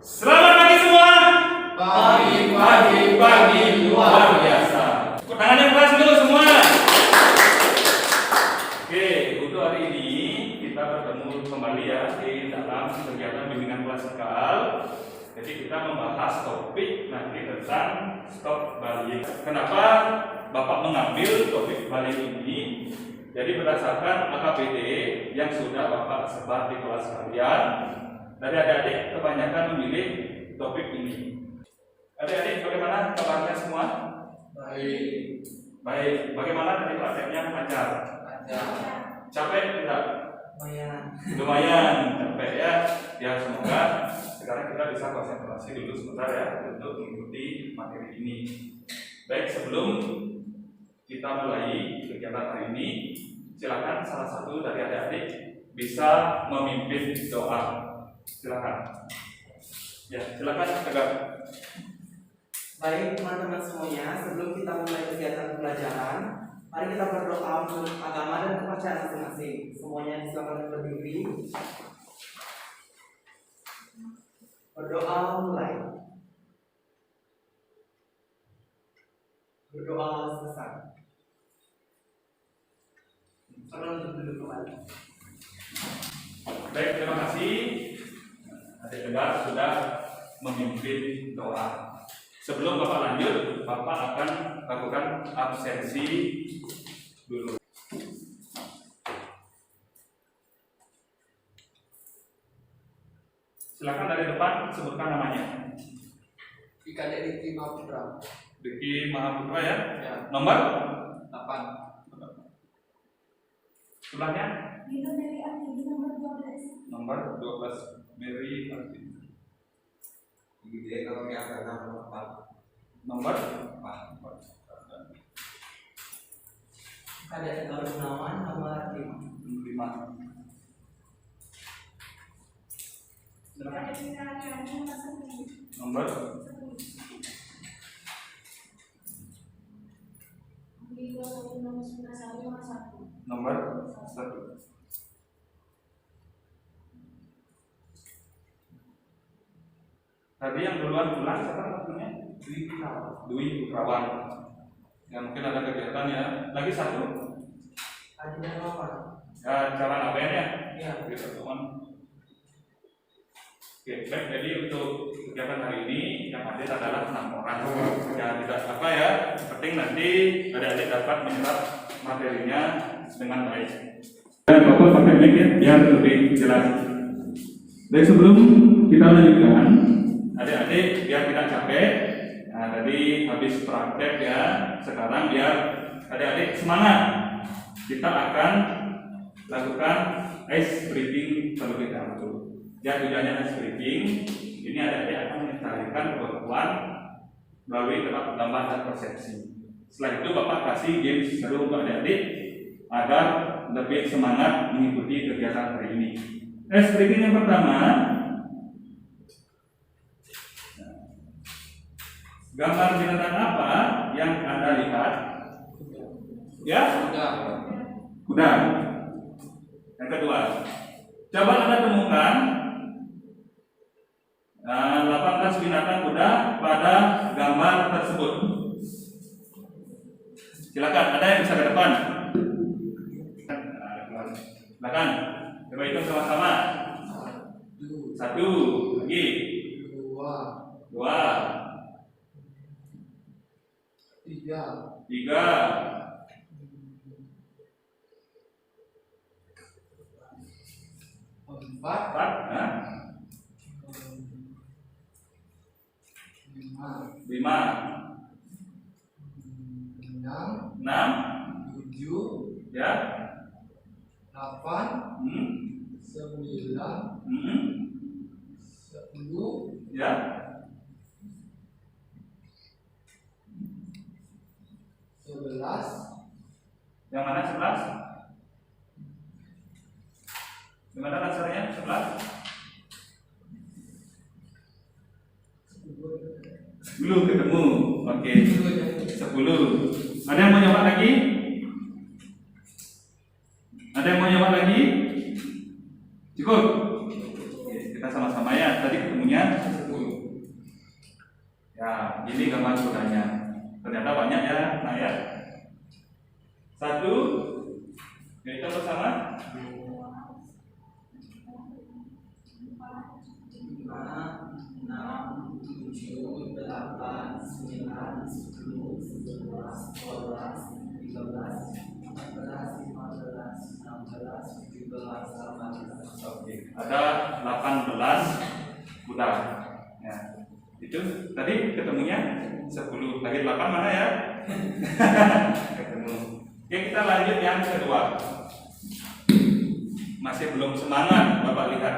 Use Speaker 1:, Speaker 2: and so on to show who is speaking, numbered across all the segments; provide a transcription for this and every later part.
Speaker 1: Selamat pagi semua.
Speaker 2: Pagi luar biasa.
Speaker 1: Tepuk tangan yang keras dulu semua. Oke, untuk hari ini kita bertemu kembali ya di dalam kegiatan bimbingan klasikal. Jadi kita membahas topik nanti tentang stok balik. Kenapa Bapak mengambil topik balik ini? Jadi berdasarkan AKPD yang sudah Bapak sebar di kelas kalian, dari adik-adik kebanyakan memilih topik ini. Adik-adik bagaimana kabarnya semua?
Speaker 2: Baik.
Speaker 1: Baik. Bagaimana tadi prakteknya lancar? Capek tidak? Lumayan capek ya. Ya semoga sekarang kita bisa konsentrasi dulu sebentar ya untuk mengikuti materi ini. Baik, sebelum kita mulai kegiatan hari ini, silakan salah satu dari adik-adik bisa memimpin doa. Silakan. Ya, silakan tegak.
Speaker 3: Baik teman-teman semuanya, sebelum kita mulai kegiatan pembelajaran, mari kita berdoa untuk agama dan kepercayaan masing-masing. Semuanya silakan berdiri. Berdoa mulai. Berdoa selesai. Sekarang duduk kembali.
Speaker 1: Baik, terima kasih. Adik Tegar sudah memimpin doa. Sebelum Bapak lanjut, Bapak akan lakukan absensi dulu. Silakan dari depan sebutkan namanya.
Speaker 2: Diki Mahaputra.
Speaker 1: Diki Mahaputra ya.
Speaker 2: Ya.
Speaker 1: Nomor
Speaker 2: 8.
Speaker 1: sebelahnya
Speaker 4: Itu dari aktivitas nomor 12.
Speaker 1: nomor 12 Mary Martin.
Speaker 2: Dia kalau yang ada nomor 4.
Speaker 1: Nomor 4.
Speaker 3: Ada Tegar Gunawan nomor 5.
Speaker 1: 5.
Speaker 4: Ada misalnya nomor 10.
Speaker 1: Nomor
Speaker 4: 1.
Speaker 1: nomor 1. Tadi yang duluan pulang siapa namanya? Dwi Putrawan. Ya mungkin ada kegiatan ya. Lagi satu.
Speaker 3: Ada nomor.
Speaker 1: Ya cara ngapain ya?
Speaker 3: Ya.
Speaker 1: Gitu teman. Oke, baik. Jadi untuk kegiatan hari ini yang hadir adalah 6 orang. Ya tidak apa ya. Penting nanti adik-adik dapat menyerap materinya dengan baik. Dan Bapak pakai mic ya, biar lebih jelas. Dari sebelum kita lanjutkan, adik-adik biar tidak capek. Nah, tadi habis praktek ya. Sekarang biar adik-adik semangat. Kita akan lakukan ice breathing terlebih dahulu. Ya, tujuannya ice breathing. Ini adik-adik akan mencarikan kemampuan melalui gambar dan persepsi. Setelah itu Bapak kasih game seru untuk adik-adik agar lebih semangat mengikuti kegiatan hari ini. Ice breathing yang pertama, gambar binatang apa yang Anda lihat? Ya? Kuda. Yang kedua, coba Anda temukan 18 binatang kuda pada gambar tersebut. Silakan, ada yang bisa ke depan. Silakan, coba hitung sama-sama. 1, lagi 2, 3, 4, 5, 6,
Speaker 2: 7,
Speaker 1: ya,
Speaker 2: 8, 9,
Speaker 1: 10,
Speaker 2: 10,
Speaker 1: ya,
Speaker 2: 11,
Speaker 1: yang mana 11? Gimana rasanya 11? Belum ketemu. Oke. 10. Ada yang mau nyoba lagi? Ada yang mau nyoba lagi? Cukup. Oke, kita sama mas kudanya. Ternyata banyak ya, nah ya. 1, kita bersama.
Speaker 3: 5, 6, 7, 8, 9, 10, 11, 12, 13, 14, 15, 16, 17, 18.
Speaker 1: Oke, ada 18 kuda. Ya. Itu tadi ketemunya 10. Lagi 8 mana ya? Ketemu. Oke, kita lanjut yang kedua. Masih belum semangat Bapak lihat.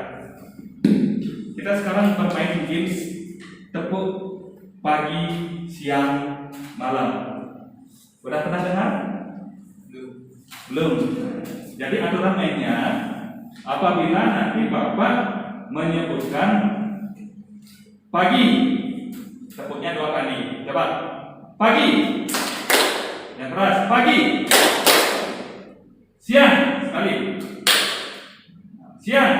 Speaker 1: Kita sekarang bermain games tepuk pagi, siang, malam. Udah pernah dengar? Belum. Jadi aturan mainnya, apabila nanti Bapak menyebutkan pagi, tepuknya 2 kali. Coba. Pagi. Yang keras. Pagi. Siang sekali. Siang.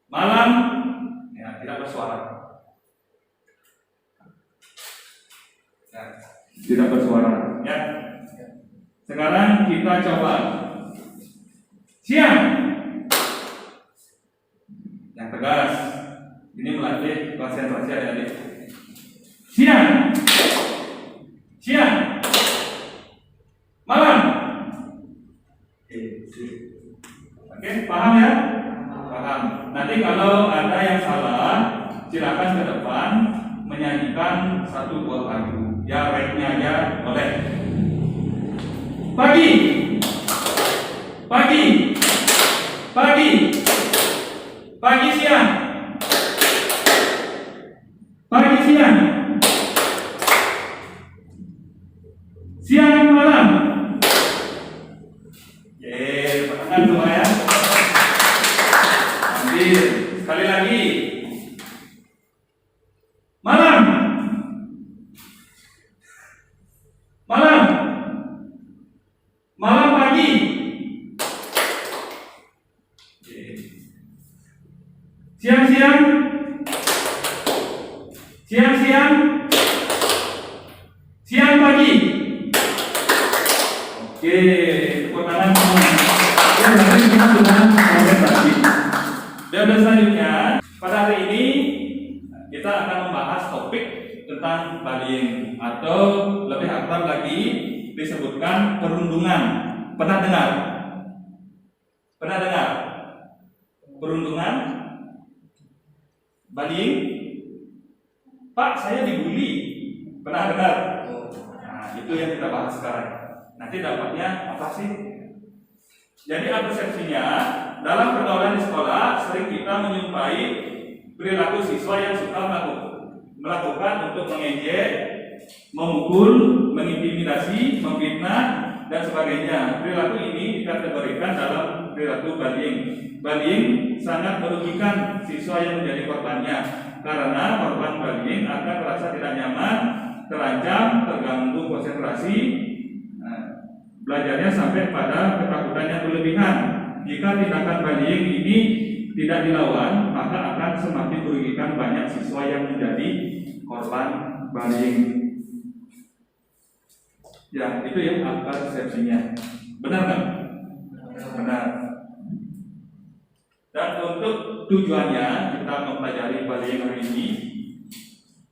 Speaker 1: Malam. Ya, tidak bersuara. Ya, tidak bersuara. Ya. Sekarang kita coba. Siang. Yang tegas. Ini melatih konsentrasi adik-adik. Siang. Siang. Malam. Oke, paham ya? Paham. Nanti kalau ada yang salah, silakan ke depan menyanyikan 1 buah lagu. Ya, rap-nya aja boleh. Pagi. Pagi. Pagi. Pagi siang. Pagi siang. Siang malam. Tangan semua ya. Ambil. Sekali lagi. Malam. Malam. Malam pagi. Siang-siang. Siang-siang. Siang pagi. Oke, tepuk tangan semua. Ya, nanti kita sudah konsentrasi. Dan selanjutnya, pada hari ini kita akan membahas topik tentang bullying atau lebih akrab lagi disebutkan perundungan. Pernah dengar? Pernah dengar? Perundungan? Bullying? Pak, saya dibully. Pernah dengar? Nah, itu yang kita bahas sekarang. Nanti dampaknya apa sih? Jadi persepsinya dalam pergaulan di sekolah sering kita menyukai perilaku siswa yang suka melakukan untuk mengejek, memukul, mengintimidasi, memfitnah dan sebagainya. Perilaku ini dikategorikan dalam perilaku bullying. Bullying sangat merugikan siswa yang menjadi korbannya karena korban bullying akan merasa tidak nyaman, terancam, terganggu konsentrasi, belajarnya sampai pada ketakutan yang berlebihan. Jika tindakan bullying ini tidak dilawan, maka akan semakin merugikan banyak siswa yang menjadi korban bullying. Ya, itu yang persepsinya. Benar kan? Benar. Dan untuk tujuannya kita mempelajari bullying hari ini.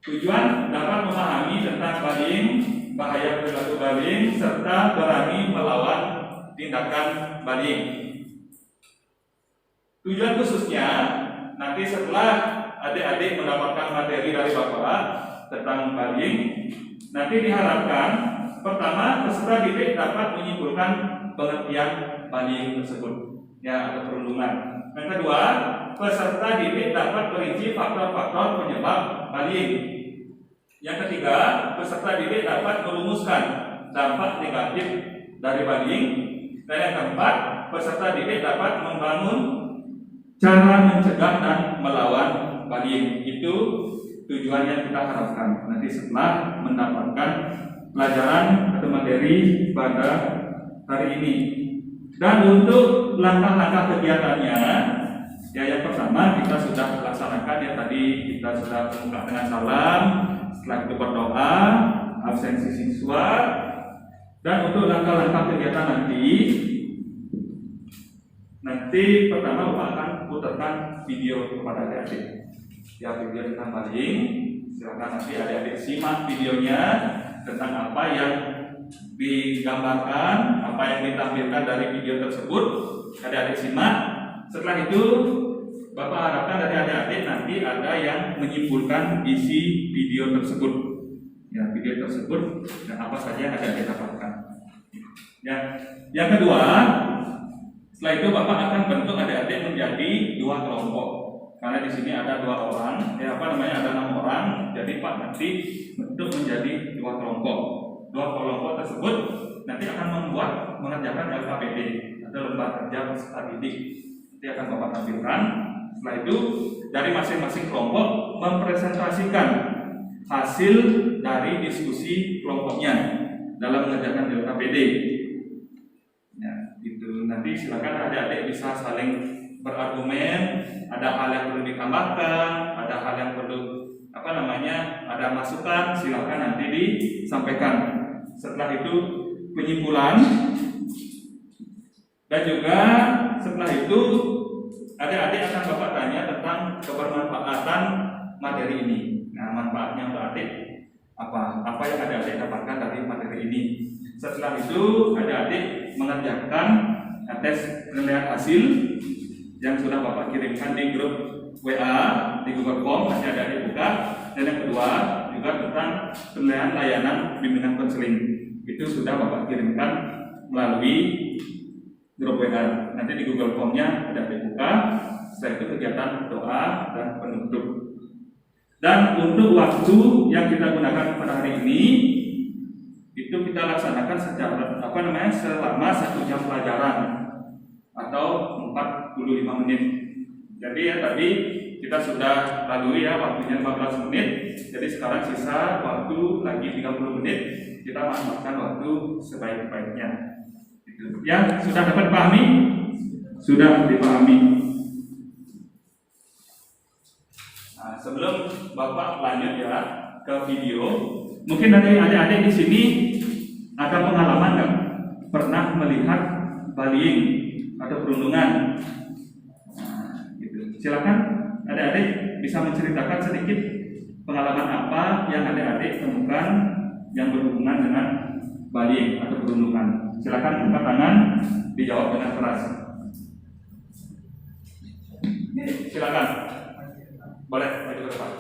Speaker 1: Tujuan dapat memahami tentang bullying, bahaya perilaku bullying, serta berani melawan tindakan bullying. Tujuan khususnya nanti setelah adik-adik mendapatkan materi dari Bapak tentang bullying, nanti diharapkan pertama peserta didik dapat menyimpulkan pengertian bullying tersebut, ya, atau perundungan. Yang kedua, peserta didik dapat merinci faktor-faktor penyebab bullying. Yang ketiga, peserta didik dapat merumuskan dampak negatif dari bullying. Dan yang keempat, peserta didik dapat membangun cara mencegah dan melawan bullying. Itu tujuan yang kita harapkan nanti setelah mendapatkan pelajaran atau materi pada hari ini. Dan untuk langkah-langkah kegiatannya, ya, yang pertama kita sudah laksanakan, ya, tadi kita sudah membuka dengan salam. setelah itu berdoa, absensi siswa, dan untuk langkah-langkah kegiatan nanti pertama Bapak akan putarkan video kepada adik-adik. Ya, video tentang baling. Silakan nanti adik-adik simak videonya tentang apa yang digambarkan, apa yang ditampilkan dari video tersebut. Adik-adik simak. Setelah itu Bapak harapkan dari adik-adik nanti ada yang menyimpulkan isi video tersebut. Ya, video tersebut dan apa saja yang adik-adik dapatkan. Ya, yang kedua, setelah itu Bapak akan bentuk adik-adik menjadi 2 kelompok. Karena di sini ada 2 orang, ada 6 orang. Jadi Pak nanti bentuk menjadi 2 kelompok. 2 kelompok tersebut nanti akan mengerjakan LKPD atau lembar kerja peserta didik. Nanti akan Bapak tampilkan. Setelah itu dari masing-masing kelompok mempresentasikan hasil dari diskusi kelompoknya dalam mengerjakan LKPD. Ya, itu nanti silakan adik-adik bisa saling berargumen, ada hal yang perlu ditambahkan, ada hal yang perlu ada masukan, silakan nanti disampaikan. Setelah itu penyimpulan, dan juga setelah itu adik-adik akan Bapak tanya tentang kebermanfaatan materi ini. Nah, manfaatnya untuk adik apa yang adik-adik dapatkan dari materi ini. Setelah itu adik-adik mengerjakan tes penilaian hasil yang sudah Bapak kirimkan di grup WA di Google Form, nanti adik-adik buka. Dan yang kedua juga tentang penilaian layanan bimbingan konseling, itu sudah Bapak kirimkan melalui grup WA. Nanti di Google Form-nya adik-adik buka. Setelah itu kegiatan doa dan penutup. Dan untuk waktu yang kita gunakan pada hari ini itu kita laksanakan selama 1 jam pelajaran atau 45 menit. Jadi ya tadi kita sudah lalui ya waktunya 15 menit. Jadi sekarang sisa waktu lagi 30 menit. Kita manfaatkan waktu sebaik-baiknya. Ya, sudah dapat pahami? Sudah dipahami. Nah, sebelum Bapak lanjut ya ke video, mungkin dari adik-adik di sini ada pengalaman nggak pernah melihat bullying atau perundungan? Nah, gitu. Silakan adik-adik bisa menceritakan sedikit pengalaman apa yang adik-adik temukan yang berhubungan dengan bullying atau perundungan. Silakan angkat tangan, dijawab dengan keras. Silakan. Boleh maju ke depan.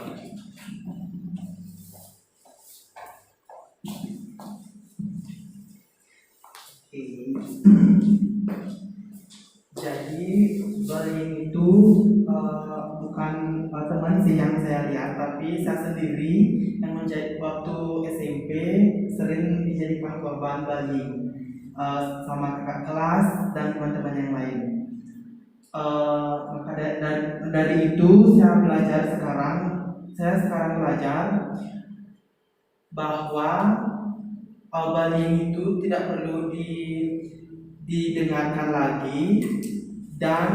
Speaker 3: Jadi bullying itu bukan teman sih yang saya lihat, tapi saya sendiri yang menjadi waktu SMP sering dijadikan korban bullying sama kakak kelas dan teman-teman yang lain. Maka dari itu saya sekarang belajar bahwa bullying itu tidak perlu didengarkan lagi, dan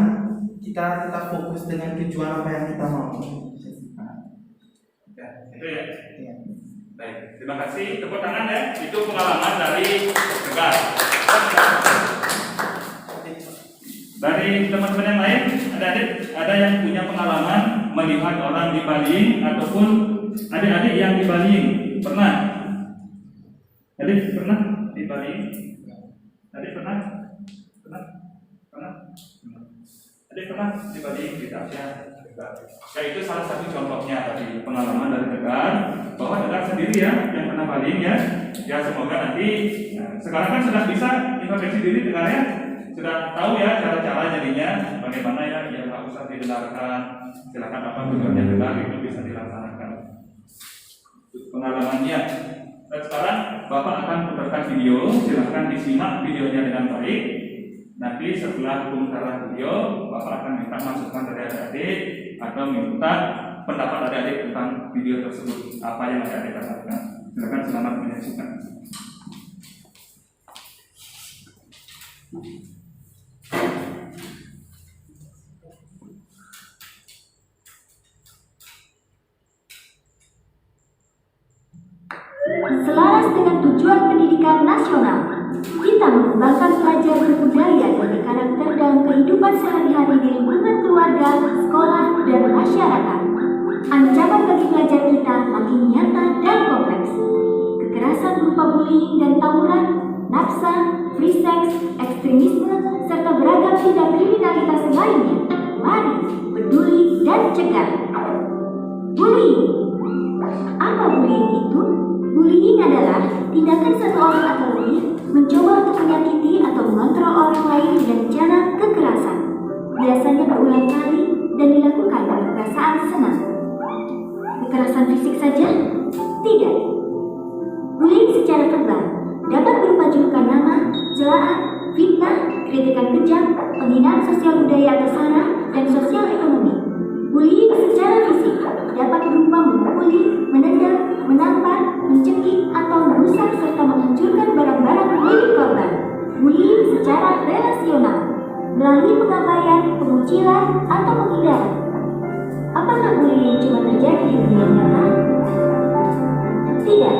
Speaker 3: kita tetap fokus dengan tujuan apa yang kita mau.
Speaker 1: Ya, itu ya. Ya. Baik, terima kasih. Tepuk tangan ya. Itu pengalaman dari Tegar. Dari teman-teman yang lain, ada yang punya pengalaman melihat orang dibullying ataupun adik-adik yang dibullying? Pernah? Adik pernah dibullying? Adik pernah? Adik pernah dibullying? Tidak ya. Ya, itu salah satu contohnya tadi pengalaman dari Tegar, bahwa Tegar sendiri ya yang pernah bullying ya. Ya, semoga nanti sekarang kan sudah bisa introspeksi diri Tegar ya. Sudah tahu ya cara-cara jadinya bagaimana ya, nggak usah didengarkan. Silakan apa tujuannya Tegar itu bisa dilaksanakan. Pengalamannya. Dan sekarang Bapak akan putarkan video, silakan disimak videonya dengan baik. Nanti setelah pemutaran video, Bapak akan minta masukan dari adik-adik atau minta pendapat adik-adik tentang video tersebut, apa yang adik-adik dapatkan. Silakan, selamat menyaksikan.
Speaker 5: tujuan pendidikan nasional. Kita mengembangkan pelajar berbudaya dan berkarakter dalam kehidupan sehari-hari di lingkungan keluarga, sekolah, dan masyarakat. Ancaman bagi pelajar kita makin nyata dan kompleks. Kekerasan berupa bullying dan tawuran, nafsa, free sex, ekstremisme, serta beragam tindak kriminalitas lainnya. Mari peduli dan cegah. Bullying. Apa bullying itu? Bullying adalah tindakan satu orang atau lebih mencoba untuk menyakiti atau mengontrol orang lain dengan cara kekerasan. Biasanya berulang kali dan dilakukan dengan perasaan senang. Kekerasan fisik saja? Tidak. Bullying secara verbal dapat berupa julukan nama, celaan, fitnah, kritikan kejam, penghinaan sosial budaya atau sara, dan sosial ekonomi. Bullying secara fisik dapat berupa memukuli, menendang, menampar, mencekik, atau merusak serta menghancurkan barang-barang milik korban. Bullying secara relasional melalui pengabaian, pengucilan, atau penghindaran. Apakah bullying cuma terjadi di dunia nyata? Tidak.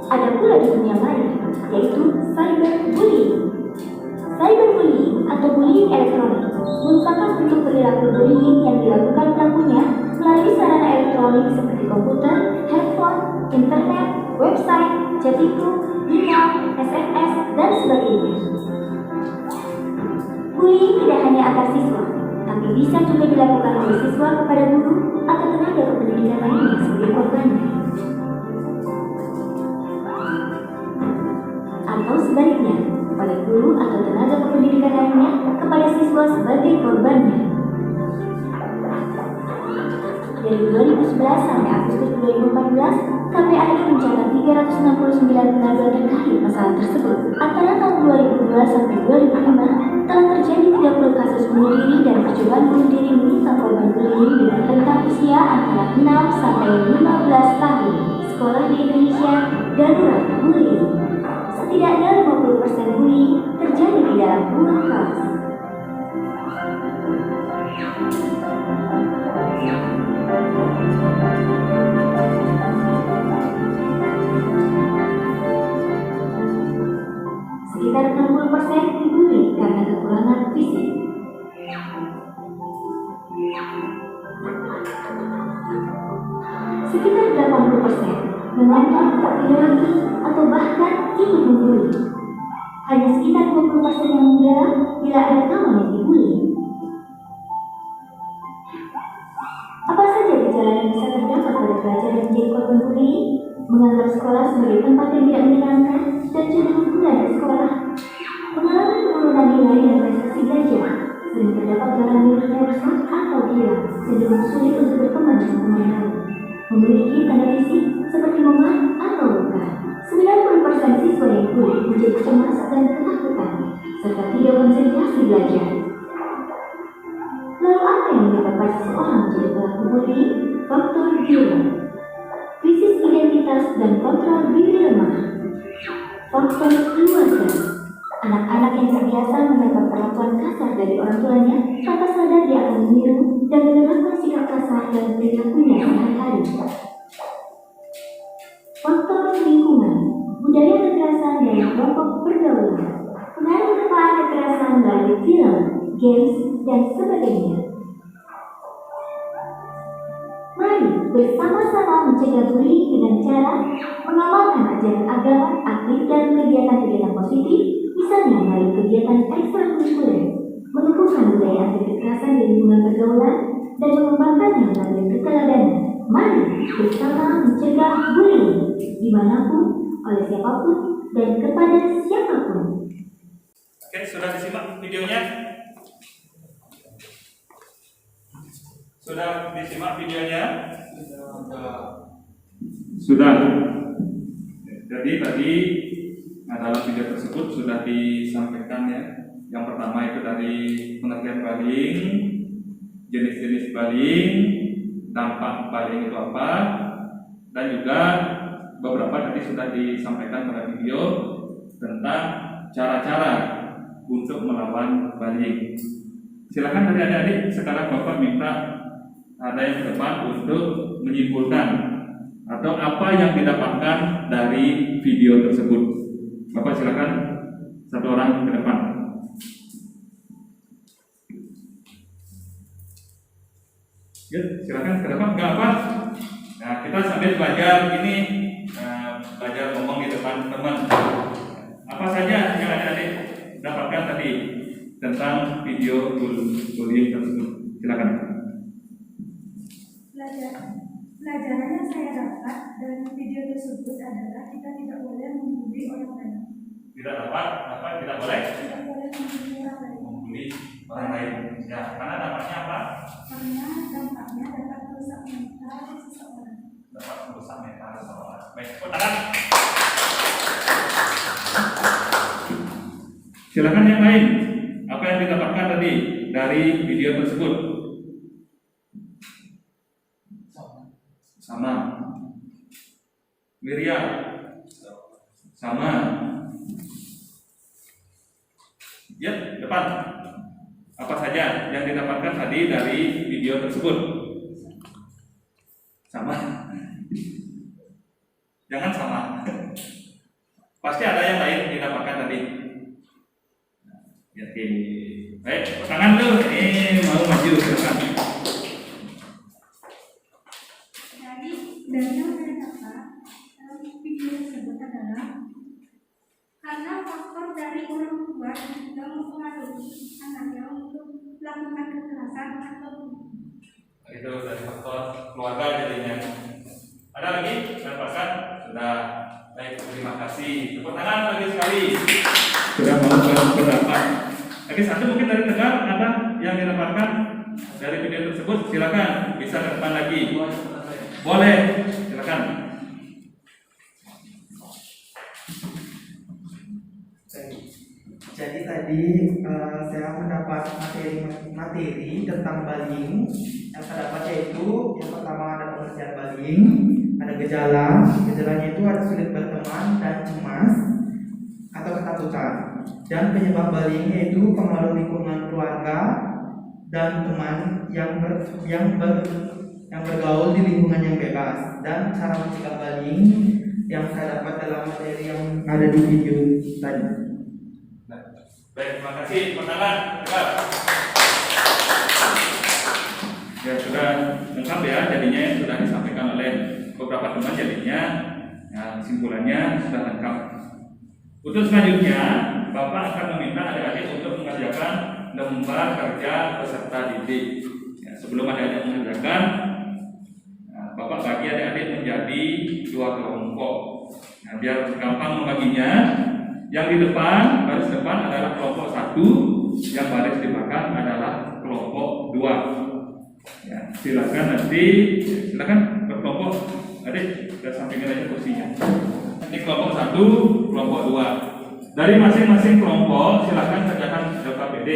Speaker 5: Ada pula di dunia maya, yaitu cyberbullying. Cyberbullying atau bullying elektronik merupakan bentuk perilaku bullying yang dilakukan pelakunya melalui sarana elektronik seperti komputer, handphone, internet, website, chatting room, email, SMS, dan sebagainya. Bullying tidak hanya antar siswa, tapi bisa juga dilakukan oleh siswa kepada guru atau tenaga kependidikan lainnya sebagai korbannya. Atau sebaliknya, oleh guru atau tenaga kependidikan lainnya kepada siswa sebagai korbannya. Dari 2011 sampai Agustus 2014, KPAI mencatat 369 pengaduan terkait masalah tersebut. Antara tahun 2002 sampai 2005, telah terjadi 30 kasus bunuh diri dan percobaan bunuh diri menimpa korban bullying dengan rentang usia antara 6 sampai 15 tahun. Sekolah di Indonesia darurat bullying. Setidaknya 50% bullying terjadi di dalam ruang kelas. Sekitar 60% dibully karena kekurangan fisik. Sekitar 80% menganggap ideologi atau bahkan ikut membuli. Hanya sekitar 20% yang membela bila ada kawan yang dibully. Apa saja gejala yang bisa terdapat pada pelajar yang menjadi korban bullying? Menganggap sekolah sebagai tempat yang tidak menyenangkan dan cenderung pulang dari sekolah. Mengalami penurunan nilai dan prestasi belajar. Sering terdapat barang miliknya rusak atau hilang, cenderung sulit untuk berkembang dengan teman lain. Memiliki tanda fisik seperti memar atau luka. 90% siswa yang bully menjadi cemas dan ketakutan, serta tidak konsentrasi belajar. Lalu apa yang menyebabkan seseorang menjadi pelaku bullying? Faktor gila, krisis identitas dan kontrol diri lemah. Faktor keluarga, anak-anak yang terbiasa mendapat perlakuan kasar dari orang tuanya, tanpa sadar dia akan meniru dan menerapkan sikap kasar dan perilakunya sehari-hari. Faktor lingkungan, budaya kekerasan dalam kelompok pergaulan, pengaruh terpaan kekerasan melalui film, games, dan sebagainya. Mari bersama-sama mencegah bullying dengan cara mengamalkan ajaran agama, aktif dalam kegiatan-kegiatan positif, misalnya melalui kegiatan ekstrakurikuler, menumbuhkan budaya anti kekerasan di lingkungan pergaulan, dan mengembangkannya melalui keteladanan. Mari bersama mencegah bullying dimanapun, oleh siapapun, dan kepada siapapun.
Speaker 1: Oke, sudah disimak videonya? Sudah disimak videonya? Sudah. Jadi tadi dalam video tersebut sudah disampaikan ya. Yang pertama itu dari pengertian bullying, jenis-jenis bullying, dampak bullying itu apa, dan juga beberapa tadi sudah disampaikan pada video tentang cara-cara untuk melawan bullying. Silakan dari adik-adik, sekarang Bapak minta ada yang ke depan untuk menyimpulkan atau apa yang didapatkan dari video tersebut. Bapak silakan, satu orang ke depan. Ya, silakan ke depan, nggak apa. Nah, kita sambil belajar ini, belajar ngomong di depan teman. Apa saja yang adik-adik dapatkan tadi tentang video bullying tersebut? Silakan.
Speaker 4: Pelajaran yang saya dapat dari video tersebut adalah kita tidak boleh membuli orang lain.
Speaker 1: Tidak dapat, apa? Tidak boleh
Speaker 4: Tidak boleh membuli orang lain.
Speaker 1: membuli orang lain. Ya, karena dampaknya apa?
Speaker 4: Karena dampaknya dapat merusak mental seseorang.
Speaker 1: Dapat merusak mental seseorang. Baik, tepuk tangan. Silakan yang lain. Apa yang didapatkan tadi dari video tersebut? Sama. Miriam. Sama. Ya, depan. Apa saja yang didapatkan tadi dari video tersebut? Sama. Jangan sama. Pasti ada yang lain didapatkan tadi. Ya, oke. Baik, tangan dulu. Ini mau maju silakan.
Speaker 4: Dari yang saya dapat dalam video tersebut adalah karena faktor dari orang tua juga mempengaruhi anaknya untuk melakukan kekerasan atau
Speaker 1: Itu dari faktor keluarga jadinya. Ada lagi? Dapatkan? Sudah. Baik, terima kasih. Tepuk tangan lagi sekali. Sudah mau berpendapat. Lagi satu mungkin dari Tegar ada yang didapatkan dari video tersebut. Silakan, bisa ke depan lagi. Boleh, silakan.
Speaker 3: Jadi tadi saya mendapat materi tentang bullying. Yang saya dapat yaitu yang pertama ada pengertian bullying, ada gejalanya itu ada sulit berteman dan cemas atau ketakutan. Dan penyebab bullying yaitu pengaruh lingkungan keluarga dan teman yang bergaul di lingkungan yang bebas. Dan cara mencegah bullying yang saya dapat dalam materi yang ada di video tadi.
Speaker 1: Baik, terima kasih. Pertanyaan, Tegar. Ya sudah lengkap ya, jadinya yang sudah disampaikan oleh beberapa teman jadinya. Ya, kesimpulannya sudah lengkap. Untuk selanjutnya, Bapak akan meminta adik-adik untuk mengerjakan lembar kerja peserta didik. Ya, sebelum adik-adik mengerjakan, Bapak bagi adik-adik menjadi 2 kelompok. Nah, biar gampang membaginya, yang di depan, baris depan adalah kelompok 1, yang baris di belakang adalah kelompok 2. Ya, silakan berkelompok. Adik, kita sampingin aja kursinya. Ini kelompok 1, kelompok 2. Dari masing-masing kelompok, silakan kerjakan LKPD.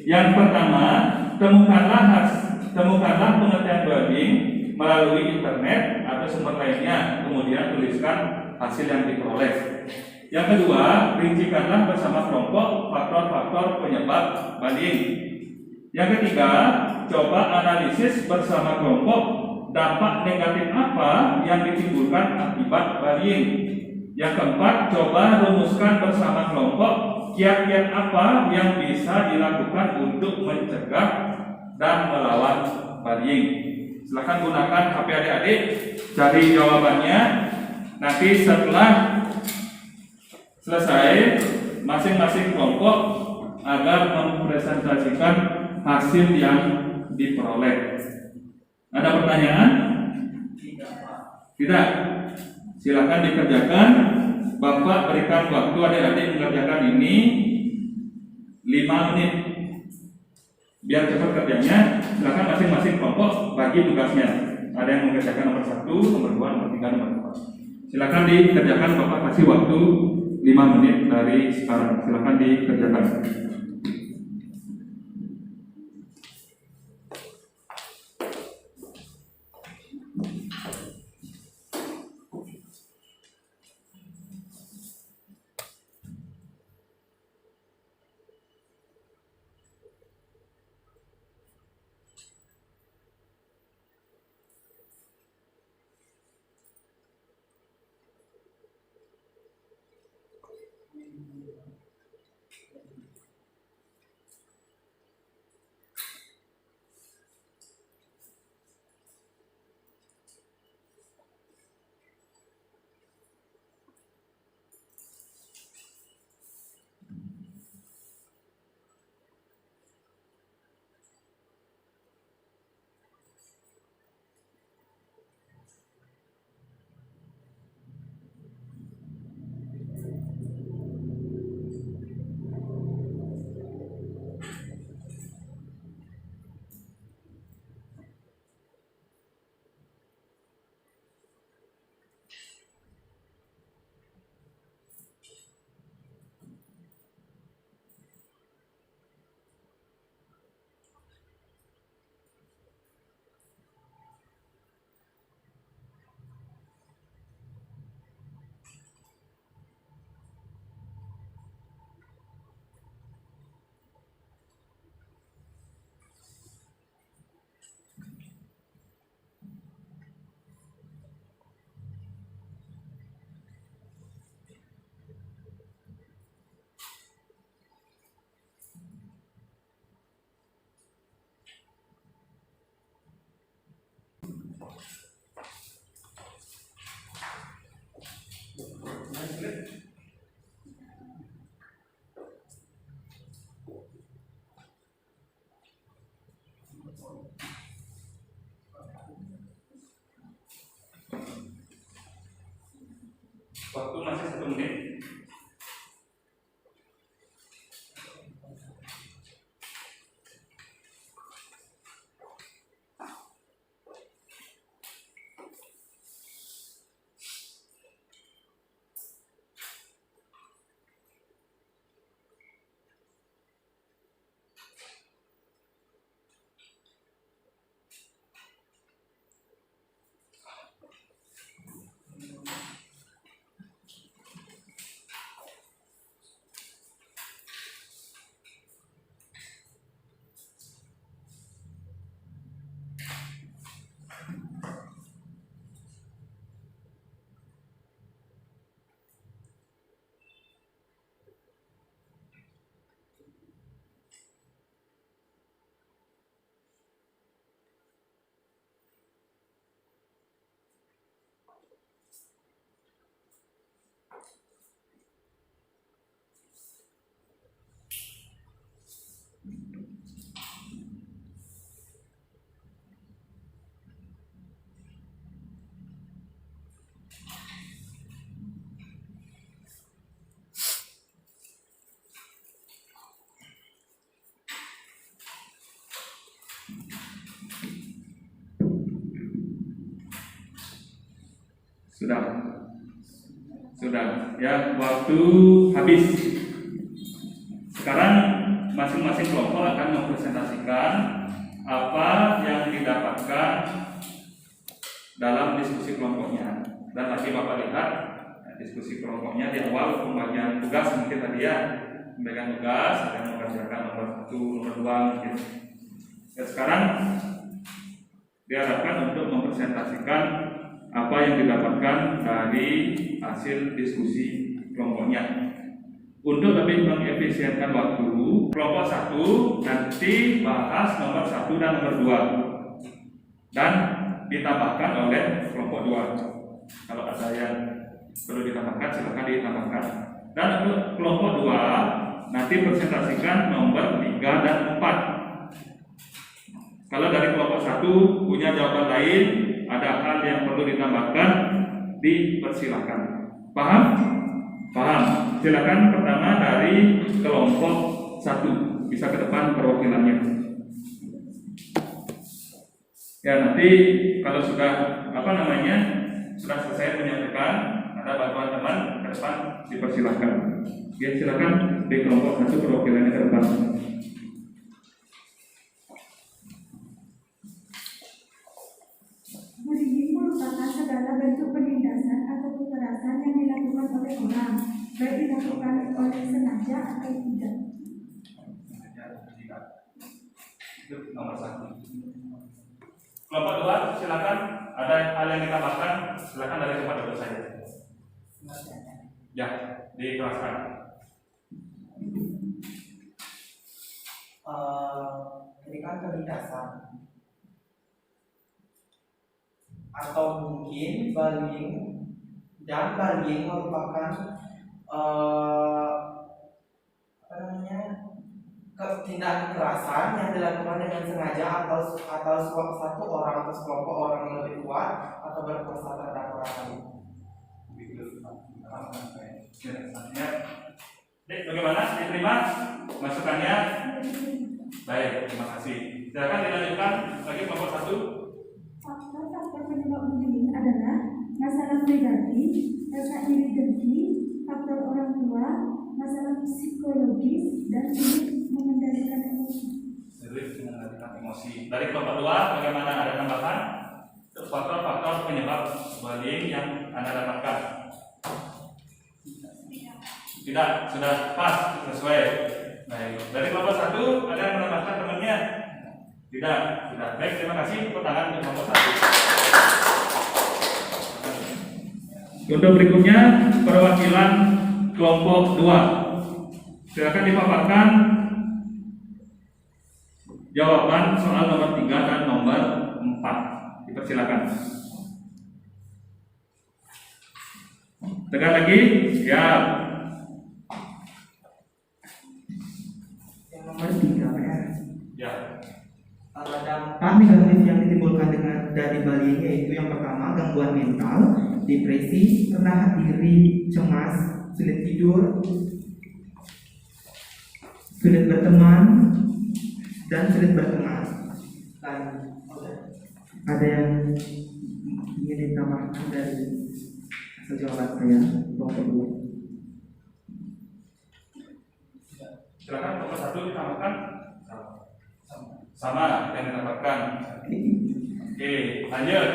Speaker 1: Yang pertama, temukanlah pengertian bullying melalui internet atau sumber lainnya, kemudian tuliskan hasil yang diperoleh. Yang kedua, rincikanlah bersama kelompok faktor-faktor penyebab bullying. Yang ketiga, coba analisis bersama kelompok dampak negatif apa yang ditimbulkan akibat bullying. Yang keempat, coba rumuskan bersama kelompok kiat-kiat apa yang bisa dilakukan untuk mencegah dan melawan bullying. Silakan gunakan HP adik-adik, cari jawabannya. Nanti setelah selesai, masing-masing kelompok agar mempresentasikan hasil yang diperoleh. Ada pertanyaan? Tidak. Silakan dikerjakan. Bapak berikan waktu adik-adik mengerjakan ini 5 menit. Biar cepat kerjanya, silakan masing-masing kelompok bagi tugasnya. Ada yang mengerjakan nomor 1, nomor 2, nomor 3, nomor 4. Silakan dikerjakan, Bapak kasih waktu 5 menit dari sekarang. Silakan dikerjakan. Sudah. Ya, waktu habis. Sekarang masing-masing kelompok akan mempresentasikan apa yang didapatkan dalam diskusi kelompoknya. Dan lagi Bapak lihat diskusi kelompoknya di awal pembagian tugas mungkin tadi ya, pembagian tugas ada yang mengerjakan nomor 1, nomor 2 gitu. Dan sekarang diharapkan untuk mempresentasikan apa yang didapatkan dari hasil diskusi kelompoknya. Untuk lebih mengefisienkan waktu, kelompok 1 nanti bahas nomor 1 dan nomor 2 dan ditambahkan oleh kelompok 2. Kalau ada yang perlu ditambahkan silakan ditambahkan. Dan untuk kelompok 2 nanti presentasikan nomor 3 dan 4. Kalau dari kelompok 1 punya jawaban lain, ada hal yang perlu ditambahkan, dipersilakan. Paham? Paham. Silakan pertama dari kelompok 1, bisa ke depan perwakilannya. Ya, nanti kalau sudah sudah selesai menyampaikan, ada bantuan teman ke depan, dipersilakan. Ya, silakan di kelompok 1 perwakilannya ke depan.
Speaker 4: Bullying merupakan segala bentuk penindasan atau kekerasan yang dilakukan oleh orang, baik dilakukan oleh sengaja atau tidak.
Speaker 1: Itu nomor 1. Kelompok 2, silakan. Ada hal yang ditambahkan, silakan dari tempat duduk saja. Ya, dikeraskan.
Speaker 3: Ketika penindasan atau mungkin bullying, dan bullying merupakan tindak kekerasan yang dilakukan dengan sengaja atau satu orang atau sekelompok orang yang lebih kuat atau berkuasa terhadap orang lain.
Speaker 1: Dek, bagaimana? Diterima masukannya? Baik, terima kasih. Silakan dilanjutkan lagi kelompok 1.
Speaker 4: Faktor penyebab bullying adalah masalah pribadi, rasa iri dengki, faktor orang tua, masalah psikologis, dan sulit mengendalikan emosi.
Speaker 1: Dari kelompok 2, bagaimana, ada tambahan? Faktor-faktor penyebab bullying yang Anda dapatkan? Tidak, sudah pas, sesuai. Baik. Dari kelompok 1, ada yang menambahkan temannya? Tidak, sudah. Baik, terima kasih. Tepuk tangan untuk kelompok 1. Untuk berikutnya, perwakilan kelompok 2. Silakan dipaparkan jawaban soal nomor 3 dan nomor 4. Dipersilakan. Tekan lagi, siap.
Speaker 3: Yang nomor 3 PR.
Speaker 1: Ya.
Speaker 3: Dampak negatif yang ditimbulkan dari bullying yaitu yang pertama gangguan mental, depresi, rendah diri, cemas, sulit tidur, sulit berteman, dan sulit berteman. Dan ada yang ingin ditambahkan dari hasil jawaban saya kelompok 2?
Speaker 1: Silakan kelompok 1 ditambahkan. Sama yang ditambahkan. Oke, lanjut.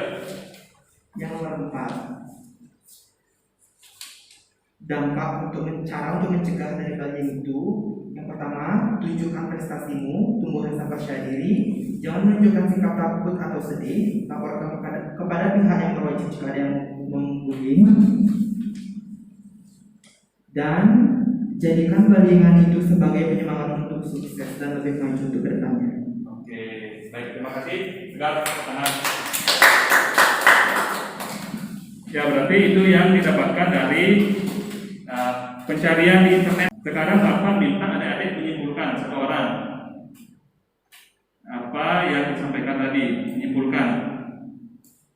Speaker 3: Yang nomor 4, dampak cara untuk mencegah dari bullying itu, yang pertama, tunjukkan prestasimu, tumbuh rasa percaya diri, jangan menunjukkan sikap takut atau sedih, laporkan kepada pihak yang berwajib jika ada yang membullying, dan jadikan bullyingan itu sebagai penyemangat untuk sukses dan lebih maju untuk bertanya.
Speaker 1: Oke, baik, terima kasih. Tegak tangan. Ya, berarti itu yang didapatkan dari pencarian di internet. Sekarang Bapak minta adik-adik menyimpulkan satu orang. Apa yang disampaikan tadi, menyimpulkan.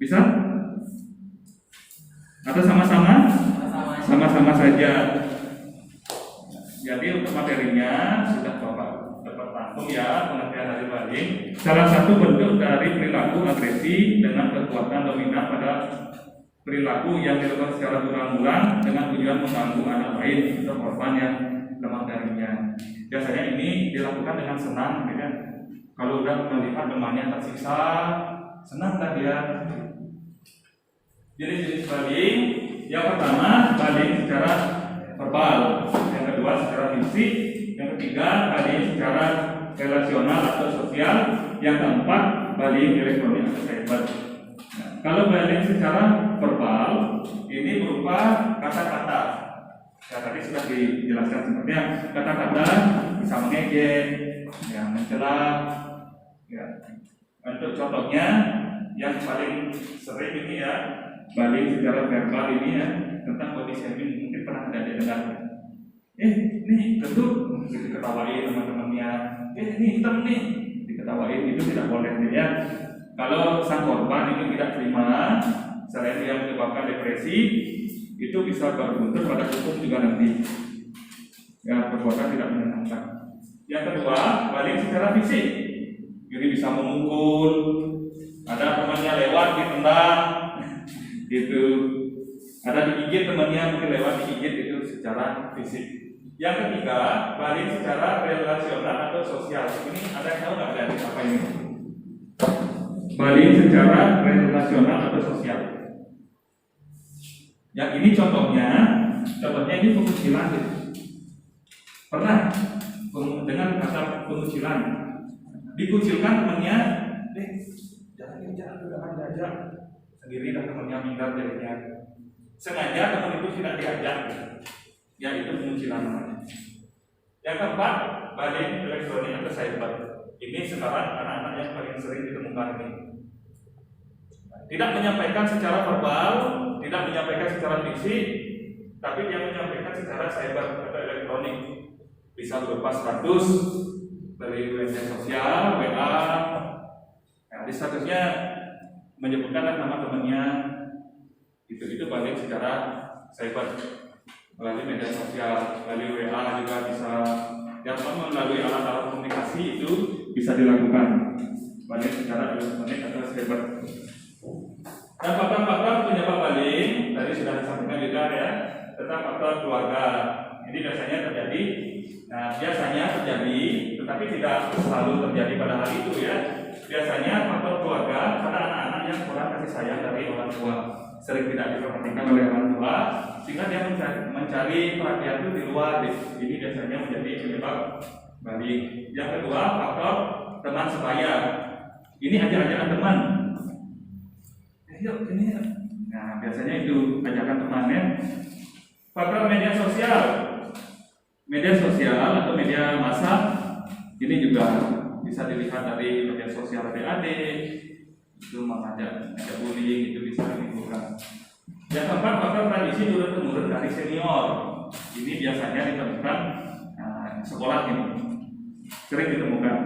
Speaker 1: Bisa? Atau sama-sama? Sama-sama saja. Jadi untuk materinya sudah Bapak dapat rangkum ya, pengertian dari bullying. Salah satu bentuk dari perilaku agresi dengan kekuatan dominan pada perilaku yang dilakukan secara berulang-ulang dengan tujuan mengganggu anak lain atau korban yang lemah darinya. Biasanya ini dilakukan dengan senang, ya. Kalau udah melihat temannya tersiksa, senang kan dia. Jenis-jenis bullying, yang pertama bullying secara verbal, yang kedua secara fisik, yang ketiga bullying secara relasional atau sosial, yang keempat bullying elektronik atau cyber. Nah, kalau bullying secara verbal ini berupa kata-kata. Ya, tadi sudah dijelaskan sepertinya kata-kata bisa mengejek, yang mencela. Ya. Untuk contohnya yang paling sering ini ya, bullying secara verbal ini ya, tentang body shaming, mungkin pernah ada dengar. Nih gendut, diketawain teman-temannya. Nih hitam nih, diketawain, itu tidak boleh ya. Kalau sang korban itu tidak terima, selain dia menyebabkan depresi, itu bisa berbuntut pada hukum juga nanti. Ya, perbuatan tidak menyenangkan. Yang kedua, bullying secara fisik. Jadi bisa memukul, ada temannya lewat ditendang, gitu. Ada digigit temannya mungkin lewat digigit, itu secara fisik. Yang ketiga, bullying secara relasional atau sosial. Ini ada yang tahu nggak dari apa ini? Bullying secara relasional atau sosial. Yang ini contohnya ini pengucilan. Pernah dengar kata pengucilan? Dikucilkan temannya, jangan udah diajak sendiri, dan temannya minder jadinya. Sengaja teman itu tidak diajak, ya itu pengucilan namanya. Yang keempat, bullying elektronik atau cyber. Ini sekarang anak-anak yang paling sering ditemukan ini. Tidak menyampaikan secara verbal, tidak menyampaikan secara fisik, tapi dia menyampaikan secara cyber atau elektronik. Bisa berupa status dari media sosial, WA. Nah, di statusnya menyebutkan nama temannya. Itu bullying secara cyber melalui media sosial, melalui WA juga bisa. Yang melalui alat-alat komunikasi itu bisa dilakukan bullying secara elektronik atau cyber. Dan faktor-faktor penyebab bullying tadi sudah disampaikan juga ya, tentang faktor keluarga. Ini biasanya terjadi. Nah, biasanya terjadi, tetapi tidak selalu terjadi pada hari itu ya. Biasanya faktor keluarga karena anak-anak yang kurang kasih sayang dari orang tua, sering tidak diperhatikan oleh orang tua, sehingga dia mencari perhatian itu di luar. Ini biasanya menjadi penyebab bullying. Yang kedua, faktor teman sebaya. Ini ajakan teman. Yuk ini. Nah, biasanya itu ajakan temannya. Faktor media sosial. Media sosial atau media massa ini juga bisa dilihat dari media sosial adik-adik, itu mengajak bullying, itu bisa menimbulkan. Yang keempat, faktor tradisi turun-temurun dari senior. Ini biasanya ditemukan sekolah ini, sering ditemukan.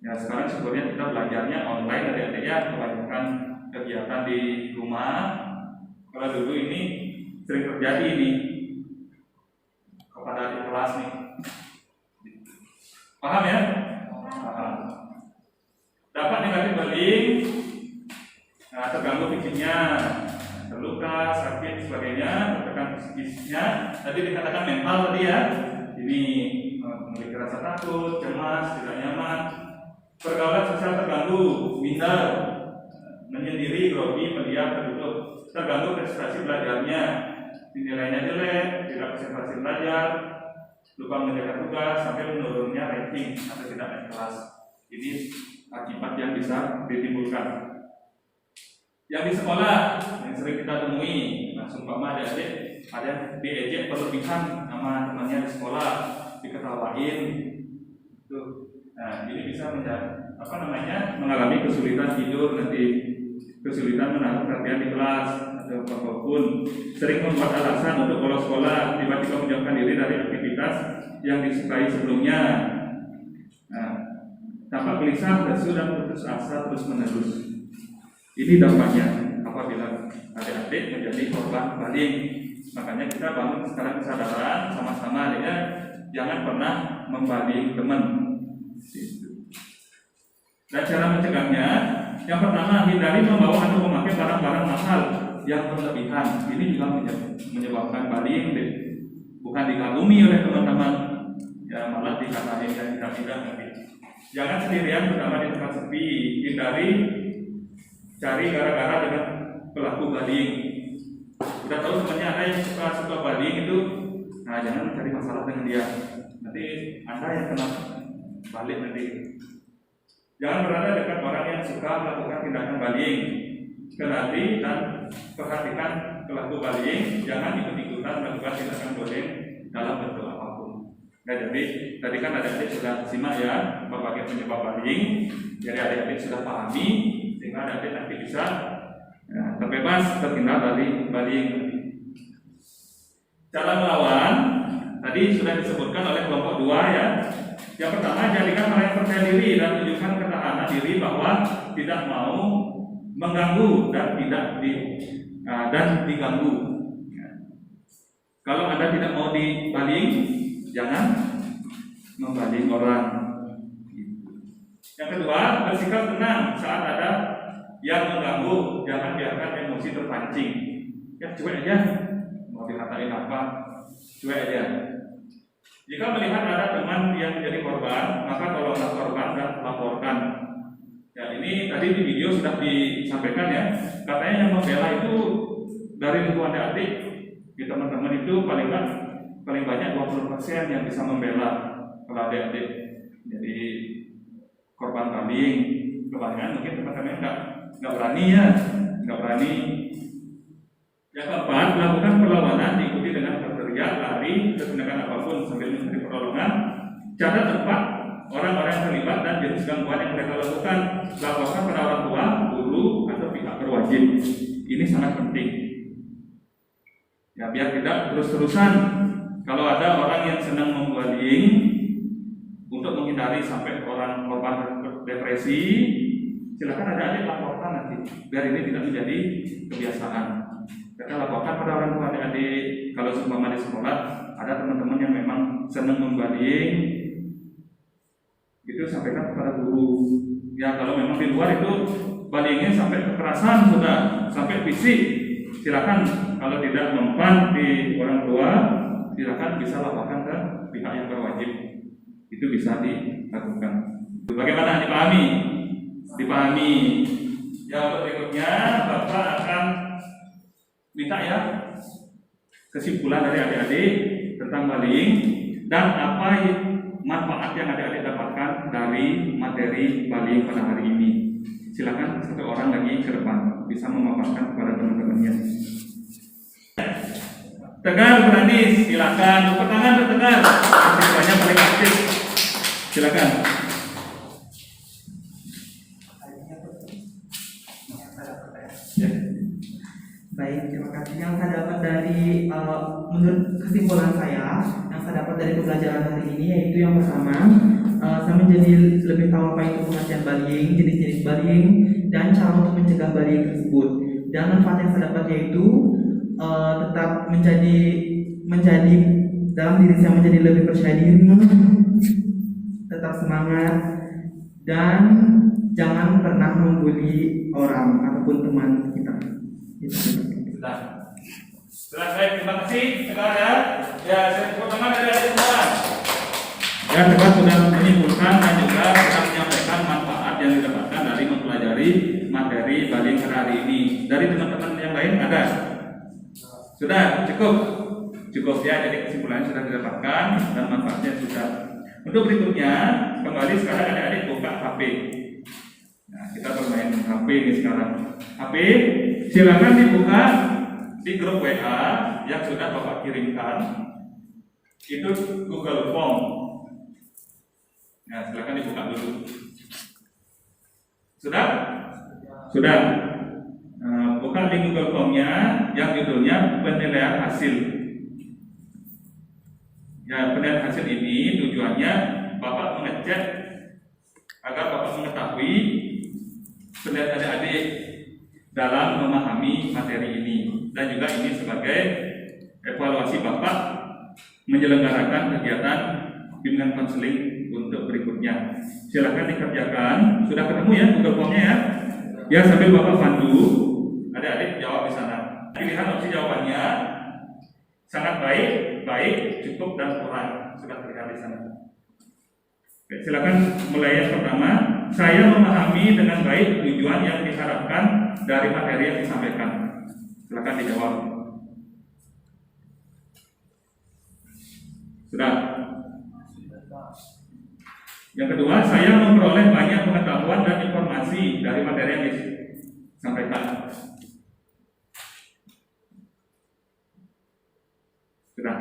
Speaker 1: Ya, sekarang sebetulnya kita belajarnya online, adik-adik ya, kebanyakan kegiatan di rumah. Kalau dulu ini sering terjadi ini kepada di kelas nih. Paham ya? Paham. Dapat negatif bullying, terganggu fisiknya, terluka, sakit, sebagainya, tertekan psikisnya. Tadi dikatakan mental tadi ya. Ini memiliki rasa takut, cemas, tidak nyaman, pergaulan sosial terganggu, minder, menyendiri, grogi, pendiam, tertutup, terganggu prestasi belajarnya, nilainya jelek, tidak konsentrasi belajar, lupa mengerjakan tugas, sampai menurunnya ranking atau tidak naik kelas. Ini akibat yang bisa ditimbulkan. Yang di sekolah yang sering kita temui, langsung ada yang diejek berlebihan sama temannya di sekolah, diketawain. Tuh. Nah, ini bisa mengalami kesulitan tidur nanti, kesulitan menaruh perhatian di kelas atau apapun, sering membuat alasan untuk bolos sekolah, tiba-tiba menjauhkan diri dari aktivitas yang disukai sebelumnya. Nah, tampak gelisah, lesu dan putus asa terus-menerus. Ini dampaknya apabila adik-adik menjadi korban bullying. Makanya kita bangun sekarang kesadaran sama-sama ya, jangan pernah membullying teman. Dan cara mencegahnya, yang pertama, hindari membawa atau memakai barang-barang mahal yang berlebihan. Ini juga menyebabkan bullying, bukan dikagumi oleh teman-teman, ya malah dikatain dan tidak nanti. Jangan sendirian terutama di tempat sepi. Hindari cari gara-gara dengan pelaku bullying. Kita tahu sebenarnya ada yang suka bullying itu, nah jangan cari masalah dengan dia. Nanti Anda yang kena balik nanti. Jangan berada dekat orang yang suka melakukan tindakan bullying. Kenali dan perhatikan pelaku bullying, jangan ikut-ikutan melakukan tindakan bullying dalam bentuk apapun. Nah, jadi tadi kan adik-adik sudah simak ya berbagai penyebab bullying, jadi adik-adik sudah pahami sehingga adik-adik nanti bisa terbebas terhindar dari bullying. Cara melawan tadi sudah disebutkan oleh kelompok 2 ya. Yang pertama, jadikan orang yang percaya diri dan tunjukkan ketahanan diri bahwa tidak mau mengganggu dan diganggu. Kalau Anda tidak mau dibaling, jangan membaling orang. Yang kedua, bersikap tenang saat ada yang mengganggu, jangan biarkan emosi terpancing. Ya cuek aja, mau dikatain apa, cuek aja. Jika melihat ada teman yang menjadi korban, maka tolonglah korban dan laporkan. Ya ini tadi di video sudah disampaikan ya, katanya yang membela itu dari lingkungan adik di teman-teman itu paling banyak 20% yang bisa membela kalau adik-adik jadi korban bullying. Kebanyakan mungkin teman-teman nggak berani ya, nggak berani. Yang keempat, melakukan perlawanan diikuti dengan berteriak, lari, tindakan apapun sambil mencari pertolongan. Catat tempat orang-orang yang terlibat dan jenis gangguan yang mereka lakukan. Laporkan pada orang tua, guru, atau pihak berwajib. Ini sangat penting. Ya biar tidak terus-terusan. Kalau ada orang yang senang membullying, untuk menghindari sampai orang korban depresi, silakan adik-adik laporkan nanti, biar ini tidak menjadi kebiasaan. Kita laporkan pada orang tua adik-adik. Kalau seumpama di sekolah ada teman-teman yang memang senang membullying, itu sampaikan kepada guru. Ya kalau memang di luar itu bullyingnya sampai kekerasan sudah sampai fisik, silakan. Kalau tidak mempan di orang tua, silakan bisa laporkan ke pihak yang berwajib. Itu bisa dilakukan. Bagaimana dipahami? Dipahami. Ya untuk berikutnya Bapak akan minta ya kesimpulan dari adik-adik tentang bullying dan apa manfaat yang adik-adik dapatkan dari materi bullying pada hari ini. Silakan satu orang lagi ke depan bisa memaparkan kepada teman-temannya. Tegar berani, silakan. Tepuk tangan untuk Tegar. Siswanya paling aktif. Silakan.
Speaker 3: Baik, terima kasih. Yang saya dapat dari menurut kesimpulan saya, yang saya dapat dari pembelajaran hari ini yaitu yang pertama, saya menjadi lebih tahu apa itu pengertian bullying, jenis-jenis bullying, dan cara untuk mencegah bullying tersebut. Dan manfaat yang saya dapat yaitu tetap menjadi dalam diri saya menjadi lebih percaya diri, tetap semangat, dan jangan pernah membuli orang ataupun teman kita.
Speaker 1: Sudah baik, terima kasih. Tegar ya. Ya, saya tepuk tangan dari adik semua. Ya, Tegar sudah menyimpulkan dan juga sudah menyampaikan manfaat yang didapatkan dari mempelajari materi bullying pada hari ini. Dari teman-teman yang lain ada? Sudah cukup ya. Jadi kesimpulannya sudah didapatkan dan manfaatnya sudah. Untuk berikutnya, kembali sekarang adik-adik buka HP. Nah, kita bermain HP ini sekarang. HP, silakan dibuka di grup WA yang sudah Bapak kirimkan. Itu Google Form. Nah, silakan dibuka dulu. Sudah? Buka di Google Form-nya yang judulnya penilaian hasil. Ya, penilaian hasil ini tujuannya Bapak mengecek agar Bapak mengetahui penilaian adik-adik dalam memahami materi ini, dan juga ini sebagai evaluasi Bapak menyelenggarakan kegiatan bimbingan konseling untuk berikutnya. Silakan dikerjakan. Sudah ketemu ya Google Form-nya ya? Ya sambil Bapak pandu, adik-adik jawab di sana. pilihan opsi jawabannya sangat baik, baik, cukup, dan kurang. Sudah terlihat di sana. Oke, silakan mulai yang pertama. Saya memahami dengan baik tujuan yang diharapkan dari materi yang disampaikan. Silakan dijawab. Sudah. Yang kedua, saya memperoleh banyak pengetahuan dan informasi dari materi yang disampaikan. Sudah.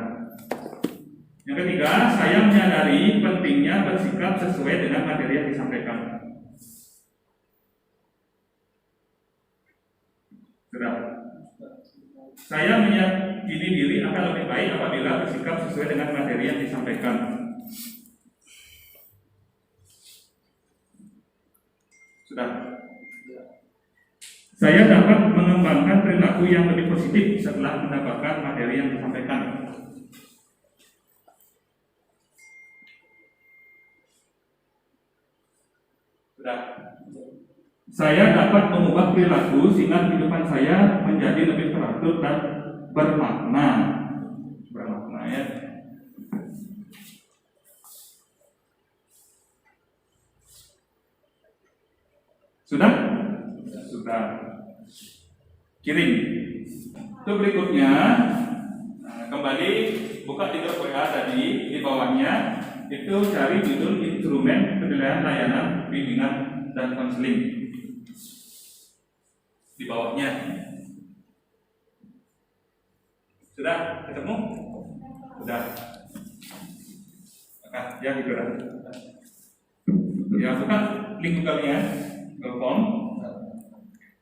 Speaker 1: Yang ketiga, saya menyadari pentingnya bersikap sesuai dengan materi yang disampaikan. Sudah. Saya meyakini diri akan lebih baik apabila bersikap sesuai dengan materi yang disampaikan. Sudah. Saya dapat mengembangkan perilaku yang lebih positif setelah mendapatkan materi yang disampaikan. Sudah. Saya dapat mengubah perilaku sehingga kehidupan saya menjadi lebih teratur dan bermakna. Bermakna ya. Sudah? Sudah. Kirim. Itu berikutnya. Nah, kembali buka di grup WA tadi di bawahnya itu cari judul instrumen penilaian layanan bimbingan dan konseling. Di bawahnya. Sudah ketemu? Sudah. Oke, ya gitu lah. Ya, buka link Google-nya, Google Form.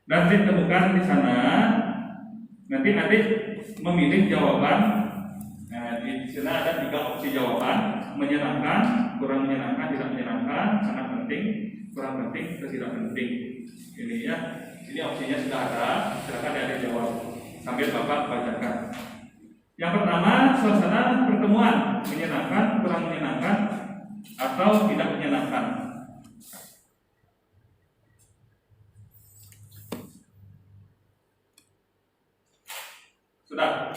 Speaker 1: Nanti temukan di sana. Nanti adik memilih jawaban. Nah, di sana ada 3 opsi jawaban: menyenangkan, kurang menyenangkan, tidak menyenangkan, sangat penting, kurang penting, atau tidak penting. Ini ya. Ini opsinya sudah ada, silakan adik jawab sambil Bapak bacakan. Yang pertama, suasana pertemuan menyenangkan, kurang menyenangkan, atau tidak menyenangkan. Sudah.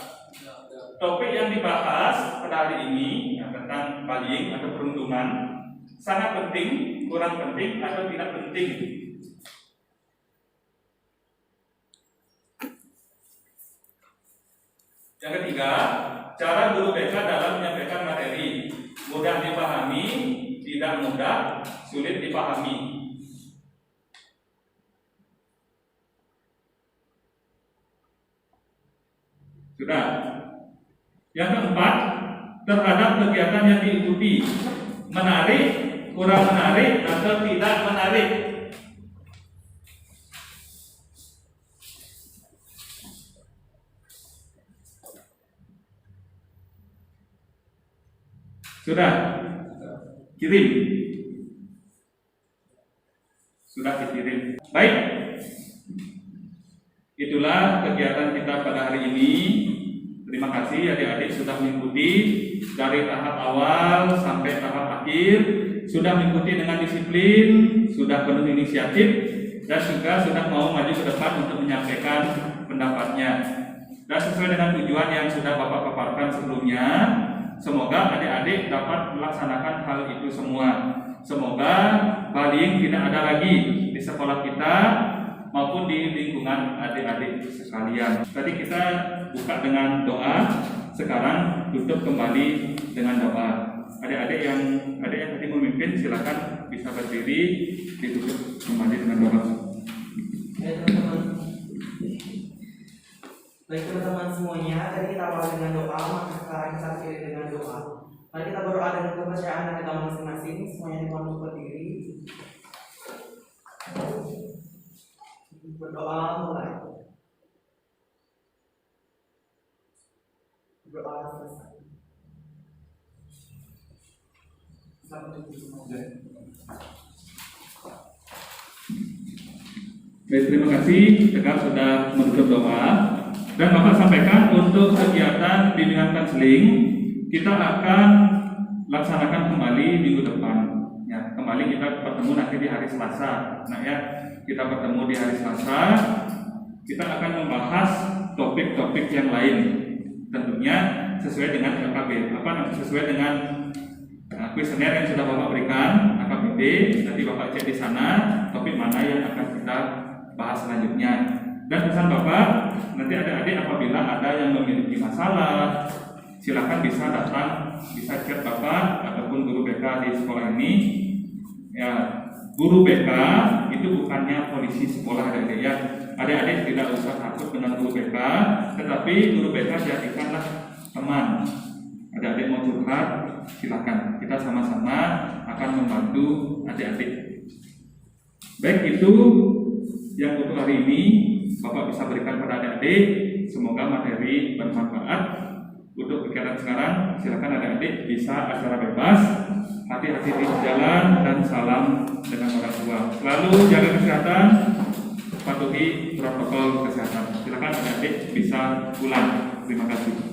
Speaker 1: Topik yang dibahas pada hari ini tentang bullying atau perundungan sangat penting, kurang penting, atau tidak penting. Yang ketiga, cara guru BK dalam menyampaikan materi: mudah dipahami, tidak mudah, sulit dipahami. Sudah. Yang keempat, terhadap kegiatan yang diikuti: menarik, kurang menarik, atau tidak menarik. Sudah. Kirim. Sudah dikirim. Baik. Itulah kegiatan kita pada hari ini. Terima kasih adik-adik sudah mengikuti dari tahap awal sampai tahap akhir, sudah mengikuti dengan disiplin, sudah penuh inisiatif, dan juga sudah mau maju ke depan untuk menyampaikan pendapatnya. Dan sesuai dengan tujuan yang sudah Bapak paparkan sebelumnya, semoga adik-adik dapat melaksanakan hal itu semua. Semoga bullying tidak ada lagi di sekolah kita maupun di lingkungan adik-adik sekalian. Tadi kita buka dengan doa, sekarang tutup kembali dengan doa. Adik-adik yang tadi memimpin silakan bisa berdiri, ditutup kembali dengan doa.
Speaker 3: Baik teman-teman semuanya, tadi kita awal dengan doa, maka sekarang kita akhiri dengan doa. Mari kita berdoa dengan kepercayaan kita masing-masing. Semuanya dimohon untuk berdiri. Berdoa mulai. Berdoa selesai.
Speaker 1: Baik, terima kasih. Tegar sudah menutup doa. Dan Bapak sampaikan untuk kegiatan bimbingan konseling kita akan laksanakan kembali minggu depan. Ya, kembali kita bertemu nanti di hari Selasa. Nah ya, kita bertemu di hari Selasa. Kita akan membahas topik-topik yang lain, tentunya sesuai dengan sesuai dengan kuesioner yang sudah Bapak berikan, AKBD. Nanti Bapak cek di sana topik mana yang akan kita bahas selanjutnya. Dan pesan Bapak, nanti adik-adik apabila ada yang memiliki masalah, silakan bisa datang, bisa chat Bapak ataupun guru BK di sekolah ini. Ya, guru BK itu bukannya polisi sekolah adik-adik ya. Adik-adik tidak usah takut dengan guru BK, tetapi guru BK jadikanlah teman. Adik-adik mau curhat, silakan. Kita sama-sama akan membantu adik-adik. Baik, itu yang untuk hari ini Bapak bisa berikan pada adik-adik. Semoga materi bermanfaat. Untuk kegiatan sekarang, silakan adik-adik bisa acara bebas. Hati-hati di jalan dan salam dengan orang tua. Selalu jaga kesehatan, patuhi protokol kesehatan. Silakan adik-adik bisa pulang. Terima kasih.